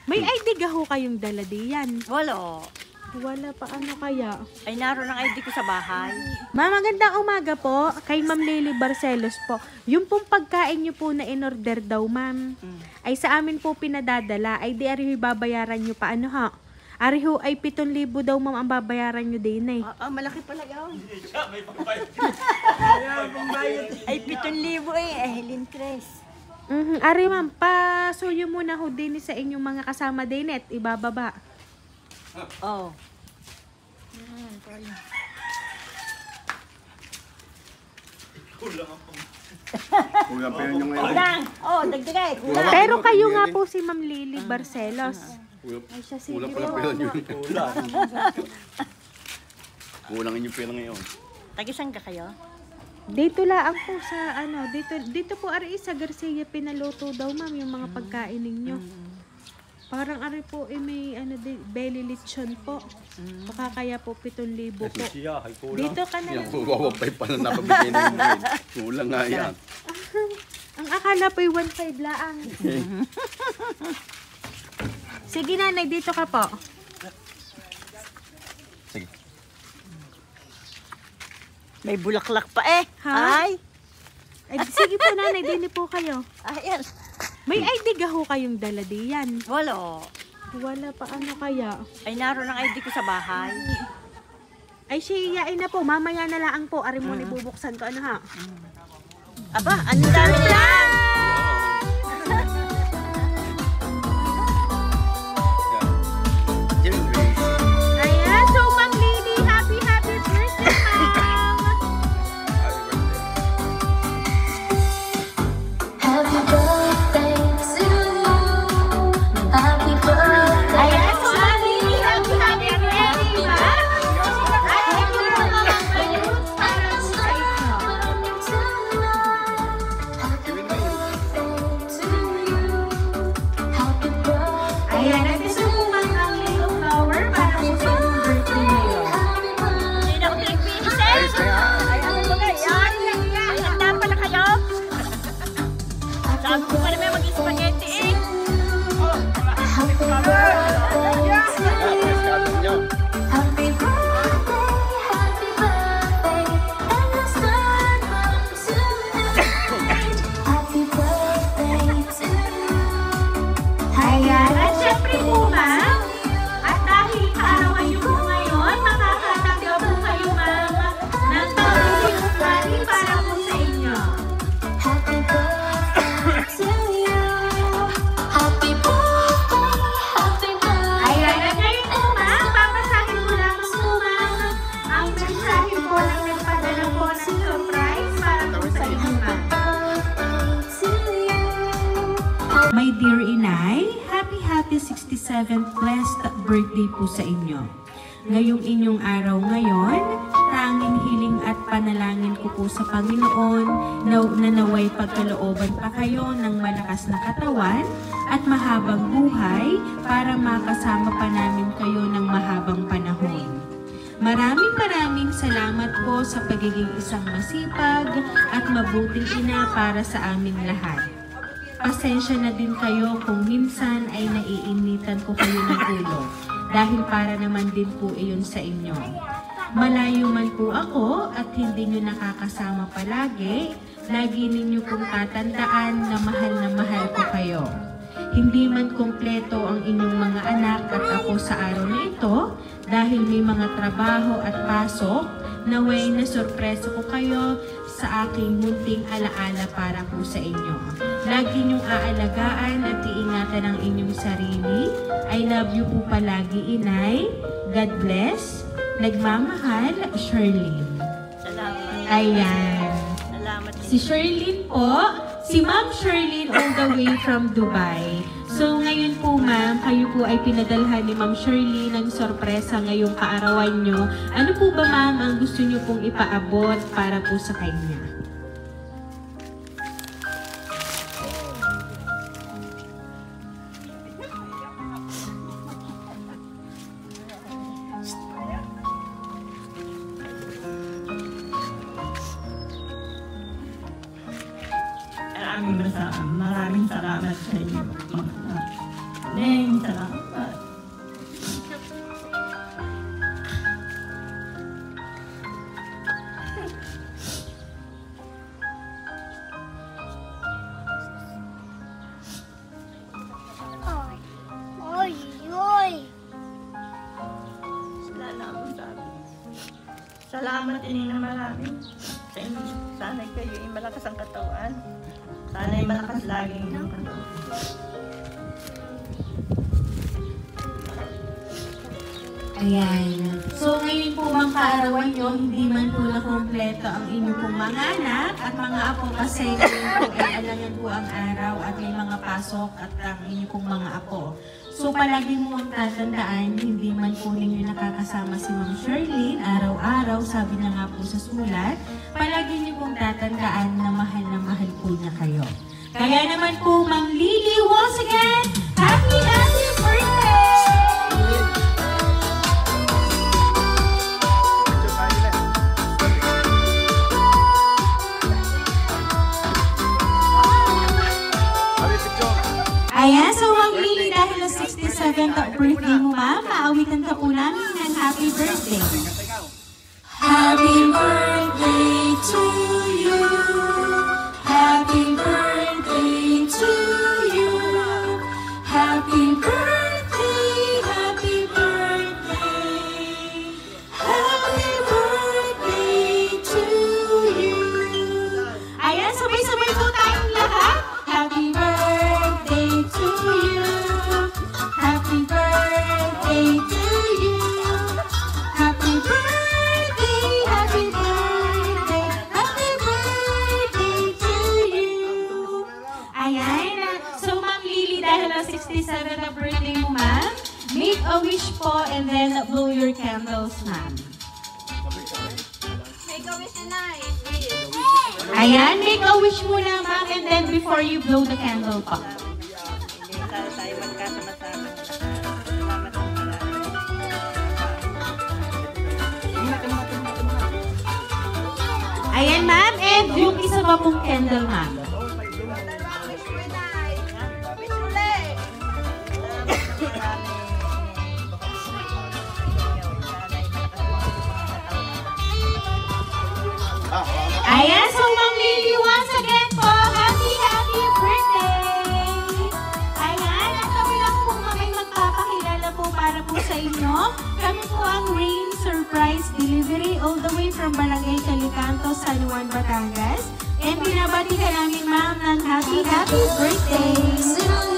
May ID ho kayong dala diyan? Wala. Wala pa, ano kaya? Ay, naroon ang ID ko sa bahay. Ma'am, magandang umaga po. Kay Ma'am Lily Barcelos po. Yung pong pagkain nyo po na in-order daw, ma'am, ay sa amin po pinadadala. Ay di ariho babayaran nyo pa. Ano ha? Ariho ay 7,000 daw, ma'am, ang babayaran nyo din eh. Malaki pala yun. May pambayad. Ay, 7,000 eh. Helen Cres. Ari, ma'am, pasuyo muna ho din sa inyong mga kasama din at ibababa. Oh. Kulang pa yun yung ngayon. Kulang. Oh, dagdagay. Kulang. Pero kayo nga po si Ma'am Lily Barcelos. Ay, siya si Kulang pala pera nyo. Kulang yung pera ngayon. Tagisan ka kayo? Dito lang po sa dito po ari sa Garcia pinaluto daw, ma'am, yung mga pagkain ninyo. Parang ari po may belly lechon po. Baka kaya po 7,000 po. Dito ka na lang. Wawapay pa na napabigay na yun. Kulang nga yan. Ang akala po 1,500 laang. Sige nanay, dito ka po. Sige. May bulaklak pa eh. Ha? Ay. Sige po nanay, dini po kayo. Ayan. May ID ho kayong dala diyan? Wala. Wala pa, ano kaya? Ay, naroon ang ID ko sa bahay. Ay siyain na po, mamaya na lang po. Ari mo bubuksan ko, ano ha? Aba, ang dami nila. Ayan, so Ma'am Lily, happy birthday, ma'am! Happy birthday to you. Happy birthday. Ayan, so Ma'am Lily, happy birthday, ma'am! Ayan, nandito po Ma'am ang little flower para po sa inyong birthday ngayon. Hindi na ako pinagpinisin. Ay, ano ba kayo? Ay, nagdaan pala kayo. Sabi ko pa naman mag-spaghetti eh. Happy birthday, happy birthday, and let's start from tonight. Happy birthday to you. Ayan, at syempre po ma'am, at dahil kaarawan niyo po ngayon, makakatanggap po kayo ma'am ng pamilya money para po sa inyo. Happy birthday to you. Happy birthday, happy birthday. Ayan, at ngayon po ma'am, papasahin ko lang po ma'am ang mensahe po ng nagpadala po ng surprise para po sa inyo ma'am. To you. My dear Inay, happy 67th blessed birthday po sa inyo. Ngayong inyong araw ngayon, tanging hiling at panalangin ko po sa Panginoon na naway pagkalooban pa kayo ng malakas na katawan at mahabang buhay para makasama pa namin kayo ng mahabang panahon. Maraming salamat po sa pagiging isang masipag at mabuting ina para sa aming lahat. Pasensya na din kayo kung minsan ay naiinitan ko kayo ng ulo dahil para naman din po iyon sa inyo. Malayo man po ako at hindi nyo nakakasama palagi, lagi ninyo kong tatandaan na mahal ko kayo. Hindi man kumpleto ang inyong mga anak at ako sa araw na ito dahil may mga trabaho at pasok, naway na sorpresa ko kayo sa aking munting alaala para po sa inyo. Lagi niyong aalagaan at iingatan ang inyong sarili. I love you po palagi, Inay. God bless. Nagmamahal, Sherlyn. Salamat. Ayan. Salamat. Si Sherlyn po, si Ma'am Sherlyn all the way from Dubai. So ngayon po ma'am, kayo po ay pinadalhan ni Ma'am Sherlyn ng sorpresa ngayong kaarawan nyo. Ano po ba ma'am ang gusto nyo pong ipaabot para po sa kanya? Maraming salamat sa inyo. Neng, Maraming salamat. Oy, oy. Salamat din na marami sa inyo. Sana'y kayo ay malakas ang katawan. Sana'y malakas lagi ang katawan. Ayan. So, ngayon po bang kaarawan nyo, hindi man po na kompleto ang inyong pong mga anak at mga apo kasi ngayon po ay alangan po ang araw at may mga pasok at ang inyong pong mga apo. So, palagi mo ang tatandaan, hindi man po ninyo nakakasama si Ma'am Sherlyn, araw-araw, sabi na nga po sa sulat, palagi niyo pong tatandaan na mahal po niya kayo. Kaya naman po, Ma'am Lily, once again, happy birthday! Ayan, so Ma'am Lily, dahil na 67th birthday mo, ma'am, maawitan ka po namin ng happy birthday. Happy birthday to you. Happy birthday to you. Happy birthday, happy birthday. Happy birthday to you. Ayan, sabay-sabay po tayong lahat. Happy birthday to you. Happy birthday to you. Happy birthday, happy birthday, happy birthday to you. Ayan, so Ma'am Lily, dahil na 67th na birthday mo, ma'am, make a wish po and then blow your candles, ma'am. Ayan, make a wish muna, ma'am, and then before you blow the candle po. Hindi tayo magkasama-sama. Salamat po marami. Ayan, ma'am, and yung isa pa pong candle, ma'am. Ayan, so Ma'am Lily, once again po, happy birthday! Ayan, at kami lang po may magpapakilala po para po sa inyo. Kami po ang Rain Surprise Delivery all the way from Barangay Calicanto, San Juan, Batangas. And binabati ka namin, ma'am, ng happy birthday!